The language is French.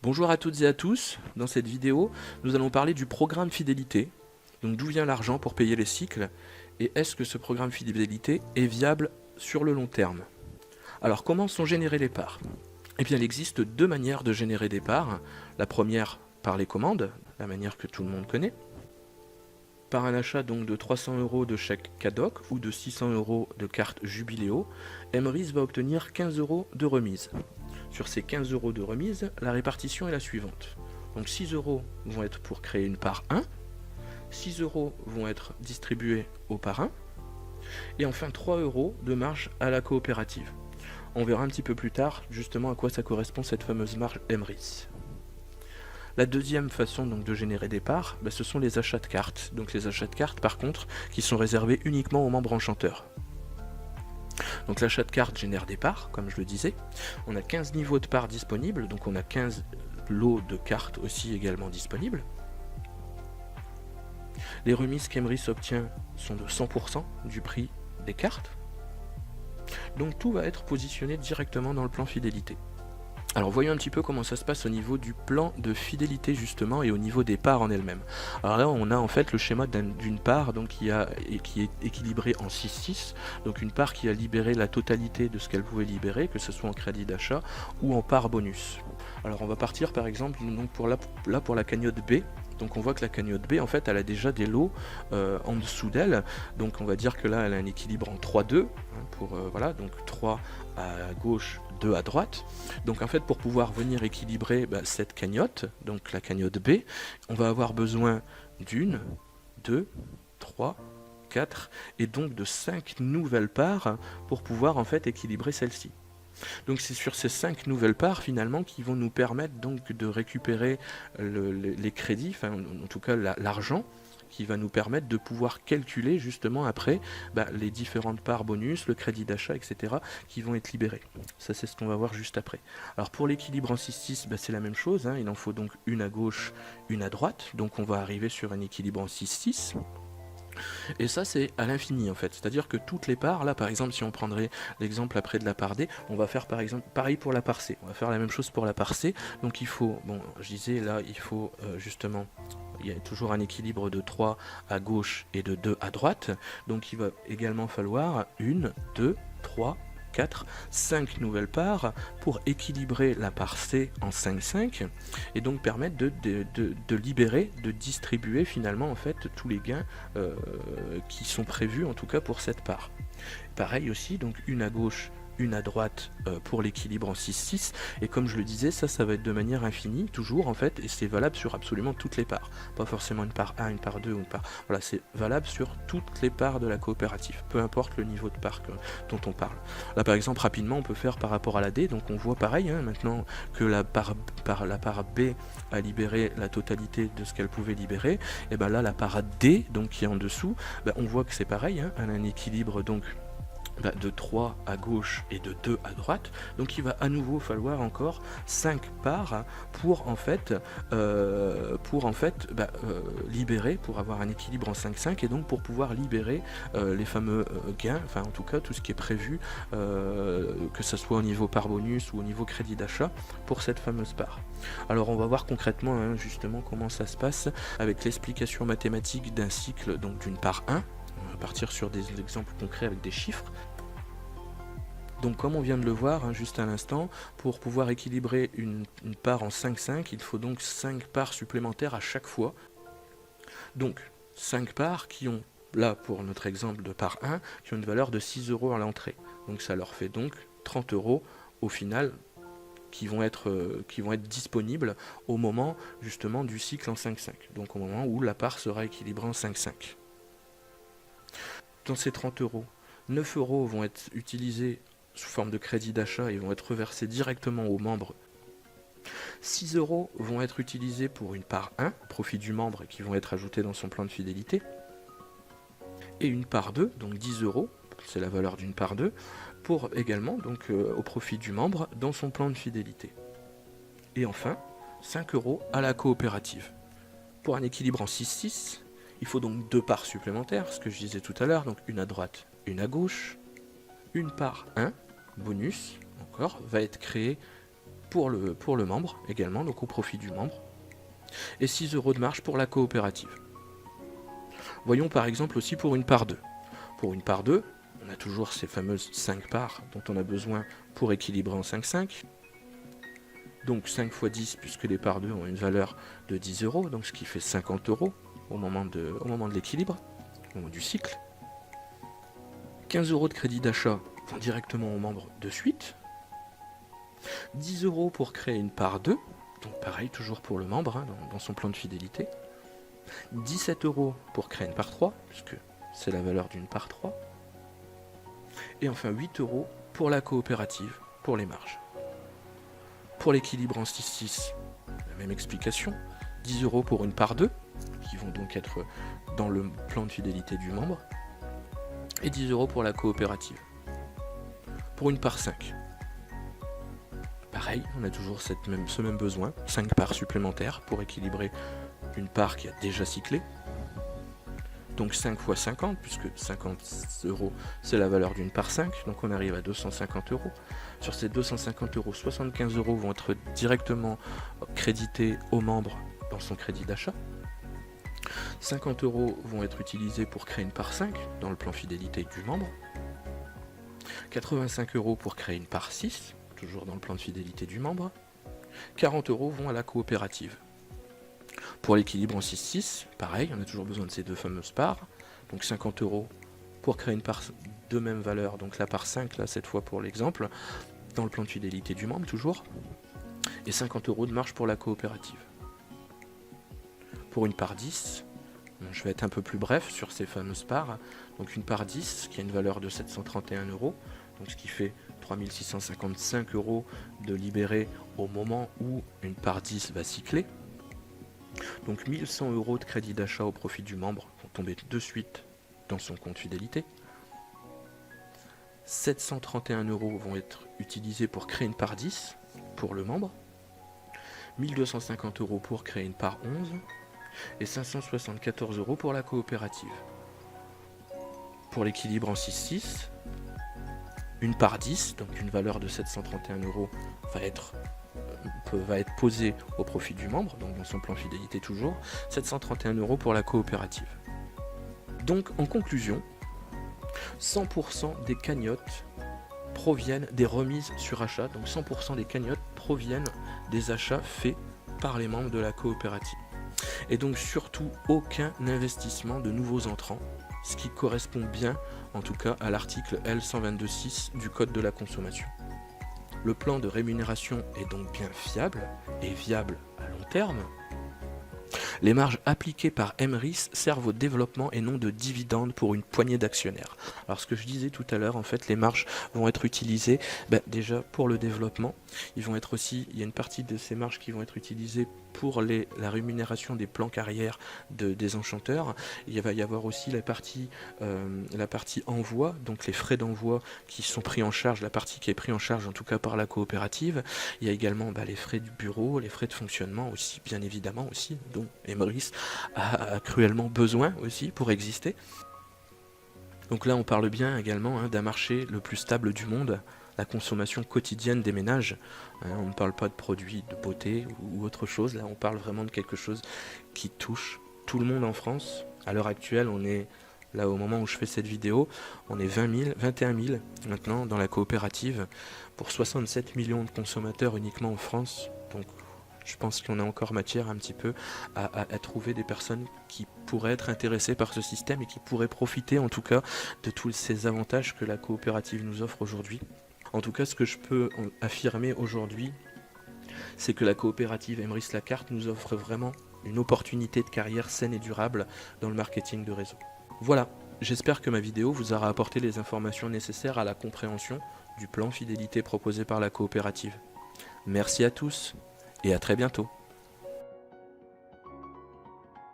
Bonjour à toutes et à tous, dans cette vidéo, nous allons parler du programme fidélité, donc d'où vient l'argent pour payer les cycles, et est-ce que ce programme fidélité est viable sur le long terme. Alors comment sont générées les parts? Eh bien il existe deux manières de générer des parts, la première par les commandes, la manière que tout le monde connaît, par un achat donc de 300 € de chèque CADOC ou de 600 € de carte Jubiléo, Emrys va obtenir 15 € de remise. Sur ces 15 € de remise, la répartition est la suivante. Donc 6 € vont être pour créer une part 1, 6 € vont être distribués au parrain, et enfin 3 € de marge à la coopérative. On verra un petit peu plus tard justement à quoi ça correspond cette fameuse marge Emrys. La deuxième façon donc de générer des parts, ce sont les achats de cartes. Donc les achats de cartes par contre qui sont réservés uniquement aux membres enchanteurs. Donc l'achat de cartes génère des parts, comme je le disais. On a 15 niveaux de parts disponibles, donc on a 15 lots de cartes aussi également disponibles. Les remises qu'Emrys obtient sont de 100% du prix des cartes. Donc tout va être positionné directement dans le plan fidélité. Alors voyons un petit peu comment ça se passe au niveau du plan de fidélité justement et au niveau des parts en elles-mêmes. Alors là on a en fait le schéma d'une part donc, qui est équilibrée en 6-6, donc une part qui a libéré la totalité de ce qu'elle pouvait libérer, que ce soit en crédit d'achat ou en part bonus. Alors on va partir par exemple donc pour la cagnotte B. Donc on voit que la cagnotte B en fait elle a déjà des lots en dessous d'elle, donc on va dire que là elle a un équilibre en 3-2, pour voilà, donc 3 à gauche, 2 à droite. Donc en fait pour pouvoir venir équilibrer cette cagnotte, donc la cagnotte B, on va avoir besoin d'une, 2, 3, 4 et donc de 5 nouvelles parts pour pouvoir en fait équilibrer celle-ci. Donc c'est sur ces 5 nouvelles parts finalement qui vont nous permettre donc de récupérer les crédits, enfin en tout cas l'argent, qui va nous permettre de pouvoir calculer justement après les différentes parts bonus, le crédit d'achat, etc. qui vont être libérés. Ça c'est ce qu'on va voir juste après. Alors pour l'équilibre en 6-6, c'est la même chose, il en faut donc une à gauche, une à droite, donc on va arriver sur un équilibre en 6-6. Et ça c'est à l'infini en fait, c'est-à-dire que toutes les parts, là par exemple si on prendrait l'exemple après de la part D, on va faire par exemple pareil pour la part C, on va faire la même chose pour la part C, donc il faut, bon je disais là il faut justement, il y a toujours un équilibre de 3 à gauche et de 2 à droite, donc il va également falloir 1, 2, 3, 4, 5 nouvelles parts pour équilibrer la part C en 5-5 et donc permettre de libérer, de distribuer finalement en fait tous les gains qui sont prévus en tout cas pour cette part. Pareil aussi, donc une à gauche, une à droite pour l'équilibre en 6-6 et comme je le disais ça va être de manière infinie toujours en fait et c'est valable sur absolument toutes les parts, pas forcément une part 1, une part 2 ou une part, voilà, c'est valable sur toutes les parts de la coopérative, peu importe le niveau de part dont on parle. Là par exemple rapidement on peut faire par rapport à la D, donc on voit pareil maintenant que la part B a libéré la totalité de ce qu'elle pouvait libérer, et là la part D donc qui est en dessous, on voit que c'est pareil, elle a un équilibre donc de 3 à gauche et de 2 à droite, donc il va à nouveau falloir encore 5 parts pour en fait, libérer, pour avoir un équilibre en 5-5 et donc pour pouvoir libérer les fameux gains, enfin en tout cas tout ce qui est prévu, que ce soit au niveau part bonus ou au niveau crédit d'achat pour cette fameuse part. Alors on va voir concrètement justement comment ça se passe avec l'explication mathématique d'un cycle, donc d'une part 1. On va partir sur des exemples concrets avec des chiffres. Donc comme on vient de le voir juste à l'instant, pour pouvoir équilibrer une part en 5-5, il faut donc 5 parts supplémentaires à chaque fois. Donc 5 parts qui ont, là pour notre exemple de part 1, qui ont une valeur de 6 € à l'entrée. Donc ça leur fait donc 30 € au final qui vont être disponibles au moment justement du cycle en 5-5. Donc au moment où la part sera équilibrée en 5-5. Dans ces 30 €, 9 € vont être utilisés sous forme de crédit d'achat et vont être reversés directement aux membres. 6 € vont être utilisés pour une part 1, profit du membre, qui vont être ajoutés dans son plan de fidélité. Et une part 2, donc 10 €, c'est la valeur d'une part 2, pour également donc au profit du membre dans son plan de fidélité. Et enfin, 5 € à la coopérative. Pour un équilibre en 6-6, il faut donc 2 parts supplémentaires, ce que je disais tout à l'heure, donc une à droite, une à gauche. Une part 1, bonus, encore, va être créée pour le membre également, donc au profit du membre, et 6 € de marge pour la coopérative. Voyons par exemple aussi pour une part 2. Pour une part 2, on a toujours ces fameuses 5 parts dont on a besoin pour équilibrer en 5-5. Donc 5 x 10, puisque les parts 2 ont une valeur de 10 €, donc ce qui fait 50 € au moment de l'équilibre, au moment du cycle. 15 € de crédit d'achat vont directement aux membres de suite. 10 € pour créer une part 2, donc pareil toujours pour le membre hein, dans son plan de fidélité. 17 € pour créer une part 3, puisque c'est la valeur d'une part 3. Et enfin 8 € pour la coopérative, pour les marges. Pour l'équilibre en 6-6, la même explication. 10 € pour une part 2, qui vont donc être dans le plan de fidélité du membre. Et 10 € pour la coopérative. Pour une part 5, pareil, on a toujours ce même besoin, 5 parts supplémentaires pour équilibrer une part qui a déjà cyclé. Donc 5 x 50, puisque 50 € c'est la valeur d'une part 5, donc on arrive à 250 €. Sur ces 250 €, 75 € vont être directement crédités au membre dans son crédit d'achat. 50 € vont être utilisés pour créer une part 5 dans le plan fidélité du membre. 85 € pour créer une part 6, toujours dans le plan de fidélité du membre. 40 € vont à la coopérative. Pour l'équilibre en 6-6, pareil, on a toujours besoin de ces deux fameuses parts. Donc 50 € pour créer une part de même valeur, donc la part 5, là cette fois pour l'exemple, dans le plan de fidélité du membre toujours. Et 50 € de marge pour la coopérative. Pour une part 10, je vais être un peu plus bref sur ces fameuses parts. Donc une part 10 qui a une valeur de 731 €, donc ce qui fait 3655 € de libérés au moment où une part 10 va cycler. Donc 1100 € de crédit d'achat au profit du membre vont tomber de suite dans son compte fidélité. 731 € vont être utilisés pour créer une part 10 pour le membre. 1250 € pour créer une part 11. Et 574 € pour la coopérative. Pour l'équilibre en 6-6, une part 10, donc une valeur de 731 € va être posée au profit du membre, donc dans son plan fidélité toujours, 731 € pour la coopérative. Donc en conclusion, 100% des cagnottes proviennent des remises sur achat, donc 100% des cagnottes proviennent des achats faits par les membres de la coopérative. Et donc surtout aucun investissement de nouveaux entrants, ce qui correspond bien en tout cas à l'article L122.6 du Code de la consommation. Le plan de rémunération est donc bien fiable et viable à long terme. Les marges appliquées par Emrys servent au développement et non de dividendes pour une poignée d'actionnaires. Alors ce que je disais tout à l'heure, en fait, les marges vont être utilisées déjà pour le développement. Il y a une partie de ces marges qui vont être utilisées pour la rémunération des plans carrière des enchanteurs. Il va y avoir aussi la partie envoi, donc les frais d'envoi qui sont pris en charge, la partie qui est prise en charge en tout cas par la coopérative. Il y a également les frais du bureau, les frais de fonctionnement aussi, bien évidemment aussi, dont Emrys a cruellement besoin aussi pour exister. Donc là on parle bien également d'un marché le plus stable du monde, la consommation quotidienne des ménages. On ne parle pas de produits de beauté ou autre chose, là on parle vraiment de quelque chose qui touche tout le monde en France. À l'heure actuelle, on est là au moment où je fais cette vidéo, on est 21 000 maintenant dans la coopérative pour 67 millions de consommateurs uniquement en France. Donc je pense qu'on a encore matière un petit peu à trouver des personnes qui pourraient être intéressées par ce système et qui pourraient profiter en tout cas de tous ces avantages que la coopérative nous offre aujourd'hui. En tout cas, ce que je peux affirmer aujourd'hui, c'est que la coopérative Emrys Lacarte nous offre vraiment une opportunité de carrière saine et durable dans le marketing de réseau. Voilà, j'espère que ma vidéo vous aura apporté les informations nécessaires à la compréhension du plan fidélité proposé par la coopérative. Merci à tous et à très bientôt.